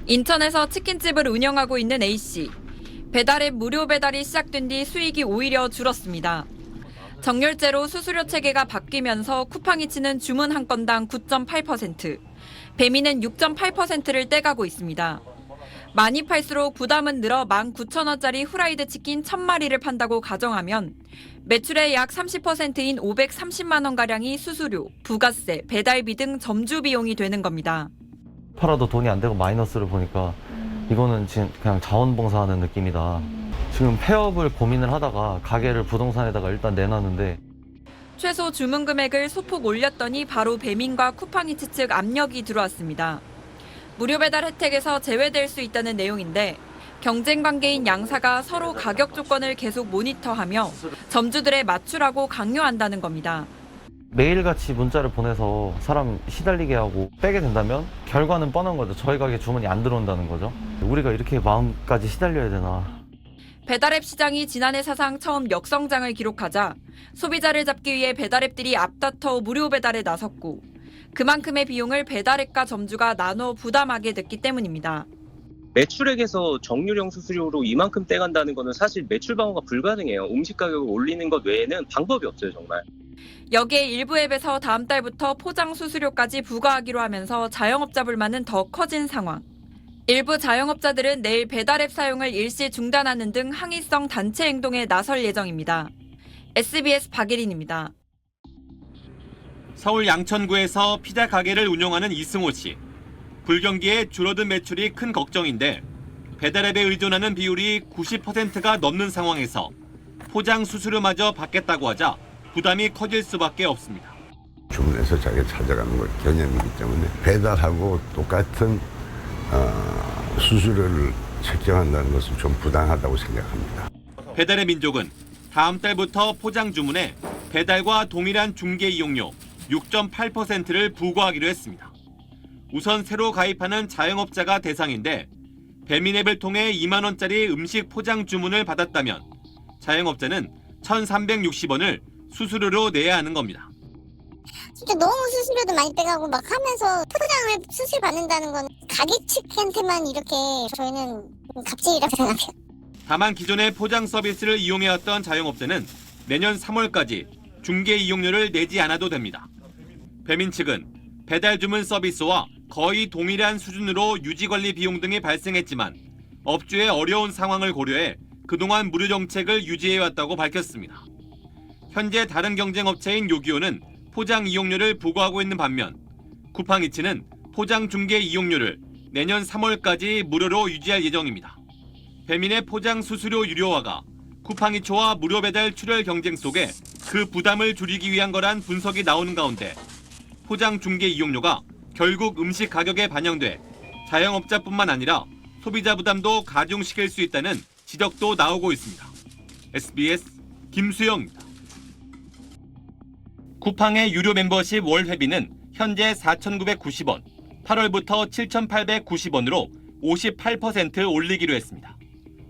인천에서 치킨집을 운영하고 있는 A씨. 배달앱 무료 배달이 시작된 뒤 수익이 오히려 줄었습니다. 정렬제로 수수료 체계가 바뀌면서 쿠팡이츠는 주문 한 건당 9.8%, 배민은 6.8%를 떼가고 있습니다. 많이 팔수록 부담은 늘어 19,000원짜리 후라이드 치킨 1,000마리를 판다고 가정하면 매출의 약 30%인 530만 원가량이 수수료, 부가세, 배달비 등 점주 비용이 되는 겁니다. 팔아도 돈이 안 되고 마이너스를 보니까 이거는 지금 그냥 자원봉사하는 느낌이다. 지금 폐업을 고민을 하다가 가게를 부동산에다가 일단 내놨는데 최소 주문 금액을 소폭 올렸더니 바로 배민과 쿠팡이츠 측 압력이 들어왔습니다. 무료 배달 혜택에서 제외될 수 있다는 내용인데 경쟁 관계인 양사가 서로 가격 조건을 계속 모니터하며 점주들의 맞추라고 강요한다는 겁니다. 매일같이 문자를 보내서 사람 시달리게 하고 빼게 된다면 결과는 뻔한 거죠. 저희 가게 주문이 안 들어온다는 거죠. 우리가 이렇게 마음까지 시달려야 되나. 배달앱 시장이 지난해 사상 처음 역성장을 기록하자 소비자를 잡기 위해 배달앱들이 앞다퉈 무료 배달에 나섰고 그만큼의 비용을 배달앱과 점주가 나눠 부담하게 됐기 때문입니다. 매출액에서 정유령 수수료로 이만큼 떼간다는 거는 사실 매출 방어가 불가능해요. 음식 가격을 올리는 것 외에는 방법이 없어요, 정말. 여기에 일부 앱에서 다음 달부터 포장 수수료까지 부과하기로 하면서 자영업자 불만은 더 커진 상황. 일부 자영업자들은 내일 배달앱 사용을 일시 중단하는 등 항의성 단체 행동에 나설 예정입니다. SBS 박예린입니다. 서울 양천구에서 피자 가게를 운영하는 이승호 씨. 불경기에 줄어든 매출이 큰 걱정인데 배달앱에 의존하는 비율이 90%가 넘는 상황에서 포장 수수료마저 받겠다고 하자 부담이 커질 수밖에 없습니다. 주문해서 자기가 찾아가는 것 개념이기 때문에 배달하고 똑같은 수수료를 책정한다는 것은 좀 부당하다고 생각합니다. 배달의 민족은 다음 달부터 포장 주문에 배달과 동일한 중개 이용료 6.8%를 부과하기로 했습니다. 우선 새로 가입하는 자영업자가 대상인데 배민앱을 통해 2만 원짜리 음식 포장 주문을 받았다면 자영업자는 1,360원을 수수료로 내야 하는 겁니다. 진짜 너무 수수료도 많이 빼가고 막 하면서 포장을 수수료 받는다는 건 가게 측한테만 이렇게 저희는 갑질이라고 생각해요. 다만 기존의 포장 서비스를 이용해왔던 자영업자는 내년 3월까지 중개 이용료를 내지 않아도 됩니다. 배민 측은 배달 주문 서비스와 거의 동일한 수준으로 유지관리 비용 등이 발생했지만 업주의 어려운 상황을 고려해 그동안 무료 정책을 유지해왔다고 밝혔습니다. 현재 다른 경쟁업체인 요기요는 포장 이용료를 부과하고 있는 반면 쿠팡이츠는 포장 중개 이용료를 내년 3월까지 무료로 유지할 예정입니다. 배민의 포장 수수료 유료화가 쿠팡이츠와 무료 배달 출혈 경쟁 속에 그 부담을 줄이기 위한 거란 분석이 나오는 가운데 포장 중개 이용료가 결국 음식 가격에 반영돼 자영업자뿐만 아니라 소비자 부담도 가중시킬 수 있다는 지적도 나오고 있습니다. SBS 김수영입니다. 쿠팡의 유료 멤버십 월 회비는 현재 4,990원, 8월부터 7,890원으로 58% 올리기로 했습니다.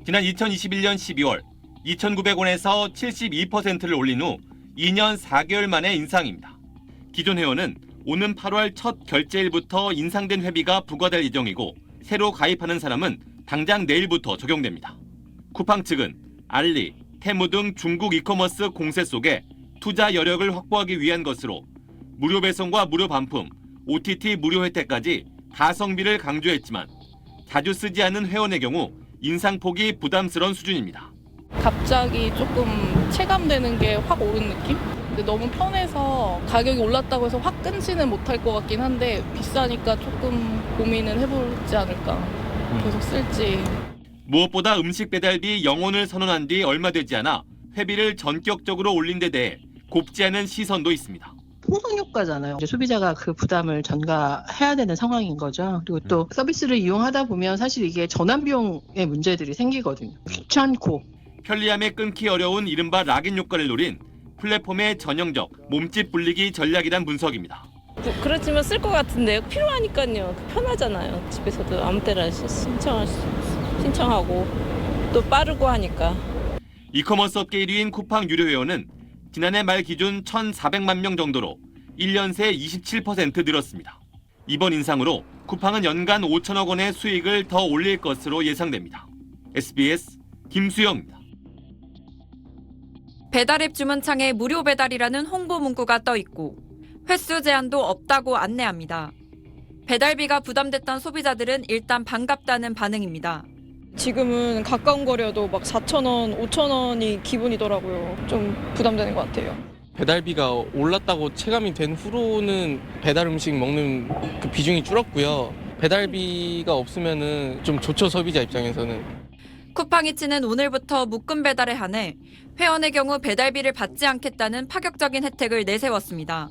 지난 2021년 12월 2,900원에서 72%를 올린 후 2년 4개월 만의 인상입니다. 기존 회원은 오는 8월 첫 결제일부터 인상된 회비가 부과될 예정이고 새로 가입하는 사람은 당장 내일부터 적용됩니다. 쿠팡 측은 알리, 테무 등 중국 이커머스 공세 속에 투자 여력을 확보하기 위한 것으로 무료 배송과 무료 반품, OTT 무료 혜택까지 가성비를 강조했지만 자주 쓰지 않는 회원의 경우 인상폭이 부담스러운 수준입니다. 갑자기 조금 체감되는 게 확 오른 느낌? 근데 너무 편해서 가격이 올랐다고 해서 확 끊지는 못할 것 같긴 한데 비싸니까 조금 고민을 해보지 않을까. 계속 쓸지. 무엇보다 음식 배달비 0원을 선언한 뒤 얼마 되지 않아 회비를 전격적으로 올린 데 대해 곱지 않은 시선도 있습니다. 풍성 효과잖아요. 이제 소비자가 그 부담을 전가해야 되는 상황인 거죠. 그리고 또 서비스를 이용하다 보면 사실 이게 전환 비용의 문제들이 생기거든요. 귀찮고. 편리함에 끊기 어려운 이른바 락인 효과를 노린 플랫폼의 전형적 몸집 불리기 전략이란 분석입니다. 그렇지만 쓸 것 같은데요. 필요하니까요. 편하잖아요. 집에서도 아무 때나 신청하고 또 빠르고 하니까. 이커머스 업계 1위인 쿠팡 유료 회원은 지난해 말 기준 1,400만 명 정도로 1년 새 27% 늘었습니다. 이번 인상으로 쿠팡은 연간 5천억 원의 수익을 더 올릴 것으로 예상됩니다. SBS 김수영입니다. 배달앱 주문창에 무료 배달이라는 홍보 문구가 떠 있고 횟수 제한도 없다고 안내합니다. 배달비가 부담됐던 소비자들은 일단 반갑다는 반응입니다. 지금은 가까운 거리여도 막 4,000원, 5,000원이 기본이더라고요. 좀 부담되는 것 같아요. 배달비가 올랐다고 체감이 된 후로는 배달 음식 먹는 그 비중이 줄었고요. 배달비가 없으면은 좀 좋죠, 소비자 입장에서는. 쿠팡이츠는 오늘부터 묶음 배달에 한해 회원의 경우 배달비를 받지 않겠다는 파격적인 혜택을 내세웠습니다.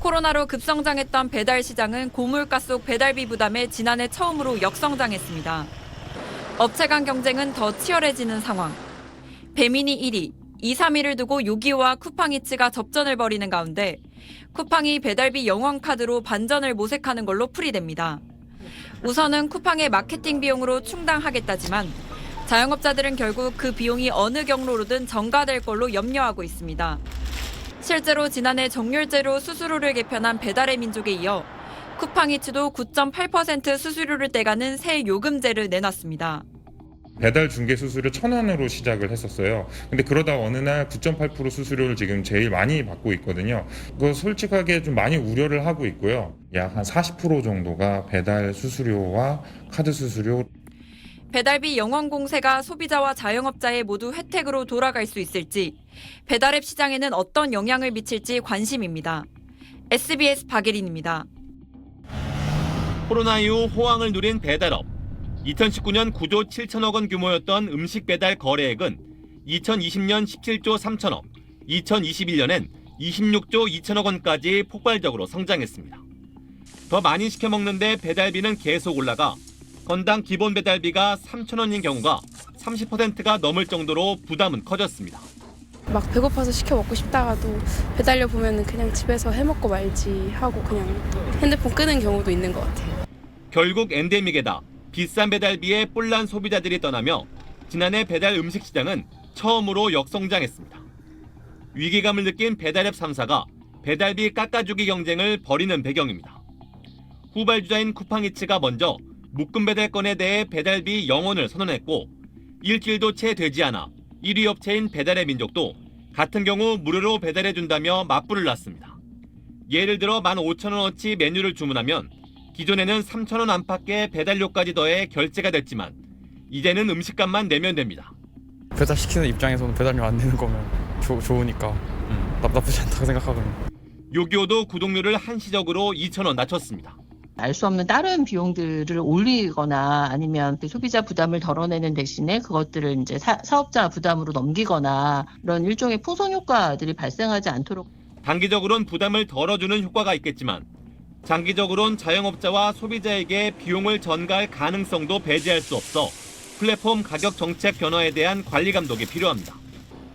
코로나로 급성장했던 배달 시장은 고물가 속 배달비 부담에 지난해 처음으로 역성장했습니다. 업체 간 경쟁은 더 치열해지는 상황. 배민이 1위, 2, 3위를 두고 요기요와 쿠팡이츠가 접전을 벌이는 가운데 쿠팡이 배달비 영원카드로 반전을 모색하는 걸로 풀이됩니다. 우선은 쿠팡의 마케팅 비용으로 충당하겠다지만 자영업자들은 결국 그 비용이 어느 경로로든 전가될 걸로 염려하고 있습니다. 실제로 지난해 정률제로 수수료를 개편한 배달의 민족에 이어 쿠팡이츠도 9.8% 수수료를 떼가는 새 요금제를 내놨습니다. 배달 중개 수수료 1,000원으로 시작을 했었어요. 근데 그러다 어느 날 9.8% 수수료를 지금 제일 많이 받고 있거든요. 그거 솔직하게 좀 많이 우려를 하고 있고요. 약 한 40% 정도가 배달 수수료와 카드 수수료. 배달비 영원 공세가 소비자와 자영업자의 모두 혜택으로 돌아갈 수 있을지, 배달앱 시장에는 어떤 영향을 미칠지 관심입니다. SBS 박예린입니다. 코로나 이후 호황을 누린 배달업. 2019년 9조 7천억 원 규모였던 음식 배달 거래액은 2020년 17조 3천억, 2021년엔 26조 2천억 원까지 폭발적으로 성장했습니다. 더 많이 시켜 먹는데 배달비는 계속 올라가 건당 기본 배달비가 3천 원인 경우가 30%가 넘을 정도로 부담은 커졌습니다. 막 배고파서 시켜 먹고 싶다가도 배달료 보면은 그냥 집에서 해 먹고 말지 하고 그냥 핸드폰 끄는 경우도 있는 것 같아요. 결국 엔데믹에다 비싼 배달비에 뿔난 소비자들이 떠나며 지난해 배달 음식 시장은 처음으로 역성장했습니다. 위기감을 느낀 배달앱 3사가 배달비 깎아주기 경쟁을 벌이는 배경입니다. 후발주자인 쿠팡이츠가 먼저 묶음 배달건에 대해 배달비 0원을 선언했고 일주일도 채 되지 않아 1위 업체인 배달의 민족도 같은 경우 무료로 배달해준다며 맞불을 놨습니다. 예를 들어 15,000원어치 메뉴를 주문하면 기존에는 3,000원 안팎의 배달료까지 더해 결제가 됐지만 이제는 음식값만 내면 됩니다. 배달시키는 입장에서는 배달료 안 내는 거면 좋으니까 나쁘지 않다고 생각하거든요. 요기요도 구독료를 한시적으로 2,000원 낮췄습니다. 알 수 없는 다른 비용들을 올리거나 아니면 그 소비자 부담을 덜어내는 대신에 그것들을 이제 사업자 부담으로 넘기거나 이런 일종의 풍선 효과들이 발생하지 않도록. 단기적으로는 부담을 덜어주는 효과가 있겠지만 장기적으로는 자영업자와 소비자에게 비용을 전가할 가능성도 배제할 수 없어 플랫폼 가격 정책 변화에 대한 관리 감독이 필요합니다.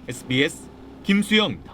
SBS 김수영입니다.